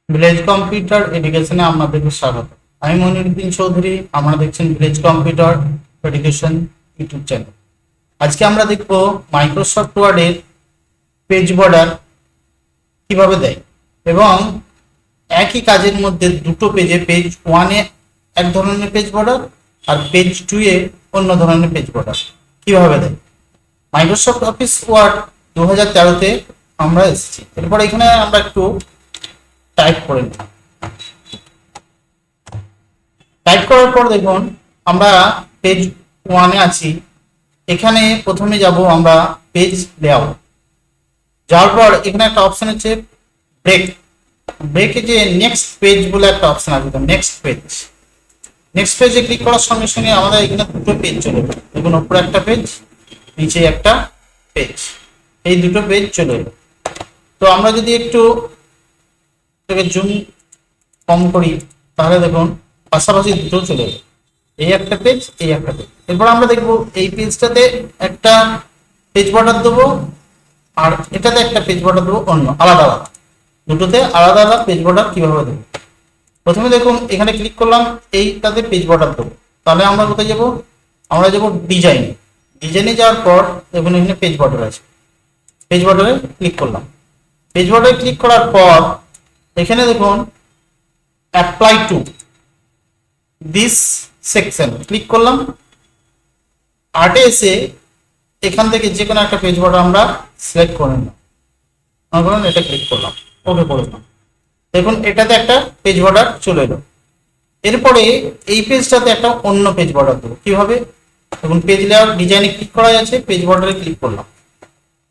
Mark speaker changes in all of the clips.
Speaker 1: Village computer এডুকেশনে আপনাদেরকে স্বাগত। আমি মনিরুদ্দিন চৌধুরী, আপনারা দেখছেন village computer education YouTube channel. আজকে আমরা দেখব মাইক্রোসফট ওয়ার্ডের পেজ বর্ডার কিভাবে দেয় এবং একই কাজের মধ্যে দুটো পেজে, পেজ ওয়ানে এক ধরনের পেজ বর্ডার আর পেজ টু এ অন্য ধরনের পেজ বর্ডার কিভাবে দেয়। মাইক্রোসফট অফিস ওয়ার্ড 2013-তে আমরা এসেছি। এরপর এখানে আমরা একটু টাইপ করে নিই। টাইপ করার পর দেখুন আমরা পেজ ওয়ানে আছি। এখানে প্রথমে যাব আমরা পেজ লেআউট। যাওয়ার পর এখানে একটা অপশন আছে ব্রেক। ব্রেকে যে নেক্সট পেজ বলে একটা অপশন আছে, নেক্সট পেজ। নেক্সট পেজে ক্লিক করার সঙ্গে সঙ্গে আমাদের এখানে দুটো পেজ চলে এলো। দেখুন উপরে একটা পেজ, নিচে একটা পেজ, এই দুটো পেজ চলে এলো। তো আমরা যদি একটু জুম কম করি তাহলে দেখুন পাশাপাশি দুটো চলে এলো, এই একটা পেজ, এই একটা পেজ। এরপর আমরা দেখবো এই পেজটাতে একটা পেজ বর্ডার দেবো আর এটাতে একটা পেজ বর্ডার দেবো, অন্য আলাদা আলাদা, দুটোতে আলাদা আলাদা পেজ বর্ডার কিভাবে দেবো। প্রথমে দেখুন এখানে ক্লিক করলাম, এইটাতে পেজ বর্ডার দেবো। তাহলে আমরা কোথায় যাব? আমরা যাব ডিজাইনে। ডিজাইনে যাওয়ার পর দেখুন এখানে পেজ বর্ডার আছে, পেজ বর্ডারে ক্লিক করলাম। পেজ বর্ডারে ক্লিক করার পর এখানে দেখুন apply to this section click করলাম। আর্টে এসে এখান থেকে যে কোনো একটা পেজ বর্ডার আমরা সিলেক্ট করে নিলাম, এটা ক্লিক করলাম, ওকে করে দিলাম। দেখুন এটাতে একটা পেজ বর্ডার চলে এলো। এরপরে এই পেজটাতে একটা অন্য পেজ বর্ডার দেবো। কিভাবে? দেখুন পেজ লেআউট ডিজাইনে ক্লিক করা আছে, পেজ বর্ডারে ক্লিক করলাম।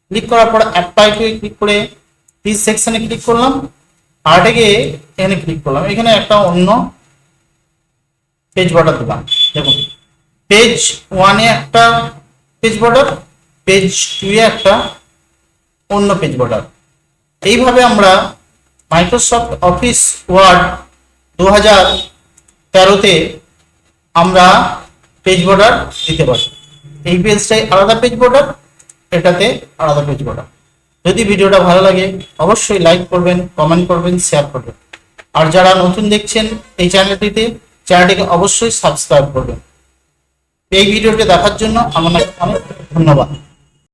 Speaker 1: ক্লিক করার পর অ্যাপ্লাই টু ক্লিক করে দিস সেকশনে ক্লিক করলাম। আর্টে গিয়ে এখানে ক্লিক করলাম, এখানে একটা অন্য পেজ বর্ডার দিলাম। দেখুন পেজ ওয়ানে একটা পেজ বর্ডার, পেজ টু এ একটা অন্য পেজ বর্ডার। এইভাবে আমরা মাইক্রোসফট অফিস ওয়ার্ড 2013-তে আমরা পেজ বর্ডার দিতে পারি। এই পেজটাই আলাদা পেজ বর্ডার, এটাতে আলাদা পেজ বর্ডার। যদি ভিডিওটা ভালো লাগে অবশ্যই লাইক করবেন, কমেন্ট করবেন, শেয়ার করবেন। আর যারা নতুন দেখছেন এই চ্যানেলটিকে অবশ্যই সাবস্ক্রাইব করবেন। এই ভিডিওটি দেখার জন্য আপনাকে অনেক ধন্যবাদ।